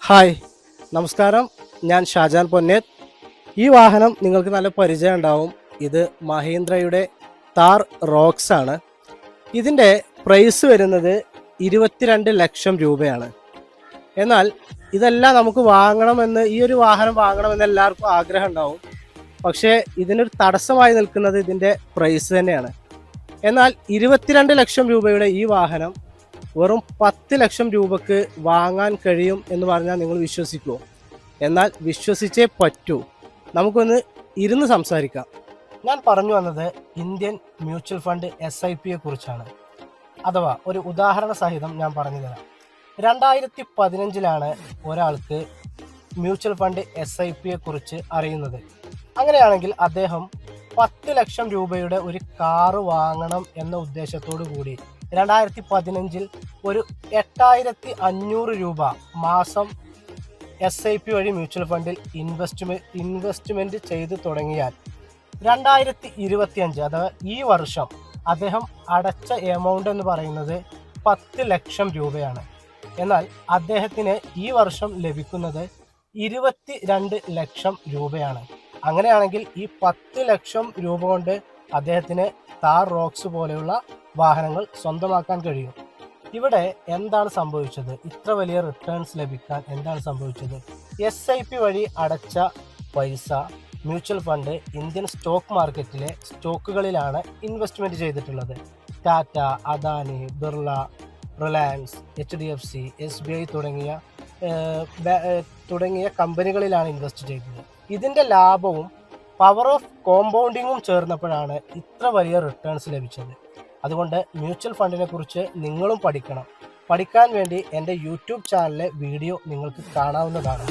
Hi നമസ്കാരം, ഞാൻ ഷാജാൻ പൊന്നേത്ത്. ഈ വാഹനം നിങ്ങൾക്ക് നല്ല പരിചയം ഉണ്ടാവും. ഇത് മഹീന്ദ്രയുടെ താർ റോക്സ് ആണ്. ഇതിൻ്റെ പ്രൈസ് വരുന്നത് 22 ലക്ഷം രൂപയാണ്. എന്നാൽ ഇതെല്ലാം നമുക്ക് വാങ്ങണമെന്ന്, ഈ ഒരു വാഹനം വാങ്ങണമെന്ന് എല്ലാവർക്കും ആഗ്രഹം ഉണ്ടാവും. പക്ഷേ ഇതിനൊരു തടസ്സമായി നിൽക്കുന്നത് ഇതിൻ്റെ പ്രൈസ് തന്നെയാണ്. എന്നാൽ 22 ലക്ഷം രൂപയുടെ ഈ വാഹനം വെറും 10 ലക്ഷം രൂപക്ക് വാങ്ങാൻ കഴിയും എന്ന് പറഞ്ഞാൽ നിങ്ങൾ വിശ്വസിക്കുമോ? എന്നാൽ വിശ്വസിച്ചേ പറ്റൂ. നമുക്കൊന്ന് ഇരുന്ന് സംസാരിക്കാം. ഞാൻ പറഞ്ഞു വന്നത് ഇന്ത്യൻ മ്യൂച്വൽ ഫണ്ട് SIPയെ കുറിച്ചാണ്. അഥവാ ഒരു ഉദാഹരണ സഹിതം ഞാൻ പറഞ്ഞു തരാം. 2015 ഒരാൾക്ക് മ്യൂച്വൽ ഫണ്ട് SIPയെ കുറിച്ച് അറിയുന്നത്. അങ്ങനെയാണെങ്കിൽ അദ്ദേഹം 10 ലക്ഷം രൂപയുടെ ഒരു കാറ് വാങ്ങണം എന്ന ഉദ്ദേശത്തോടു കൂടി 2015 ഒരു 8500 രൂപ മാസം SIP വഴി മ്യൂച്വൽ ഫണ്ടിൽ ഇൻവെസ്റ്റ്മെന്റ് ചെയ്ത് തുടങ്ങിയാൽ 2025 അഥവാ ഈ വർഷം അദ്ദേഹം അടച്ച എമൗണ്ട് എന്ന് പറയുന്നത് 10 ലക്ഷം രൂപയാണ്. എന്നാൽ അദ്ദേഹത്തിന് ഈ വർഷം ലഭിക്കുന്നത് 22 ലക്ഷം രൂപയാണ്. അങ്ങനെയാണെങ്കിൽ ഈ 10 ലക്ഷം രൂപ കൊണ്ട് അദ്ദേഹത്തിന് താർ റോക്സ് പോലെയുള്ള വാഹനങ്ങൾ സ്വന്തമാക്കാൻ കഴിയും. ഇവിടെ എന്താണ് സംഭവിച്ചത്? ഇത്ര വലിയ റിട്ടേൺസ് ലഭിക്കാൻ എന്താണ് സംഭവിച്ചത്? SIP വഴി അടച്ച പൈസ മ്യൂച്വൽ ഫണ്ട് ഇന്ത്യൻ സ്റ്റോക്ക് മാർക്കറ്റിലെ സ്റ്റോക്കുകളിലാണ് ഇൻവെസ്റ്റ്മെന്റ് ചെയ്തിട്ടുള്ളത്. Tata, Adani, Birla, Reliance, HDFC, SBI തുടങ്ങിയ കമ്പനികളിലാണ് ഇൻവെസ്റ്റ് ചെയ്തത്. ഇതിൻ്റെ ലാഭവും പവർ ഓഫ് കോമ്പൗണ്ടിങ്ങും ചേർന്നപ്പോഴാണ് ഇത്ര വലിയ റിട്ടേൺസ് ലഭിച്ചത്. അതുകൊണ്ട് മ്യൂച്വൽ ഫണ്ടിനെ കുറിച്ച് നിങ്ങളും പഠിക്കണം. പഠിക്കാൻ വേണ്ടി എൻ്റെ യൂട്യൂബ് ചാനലിലെ വീഡിയോ നിങ്ങൾക്ക് കാണാവുന്നതാണ്.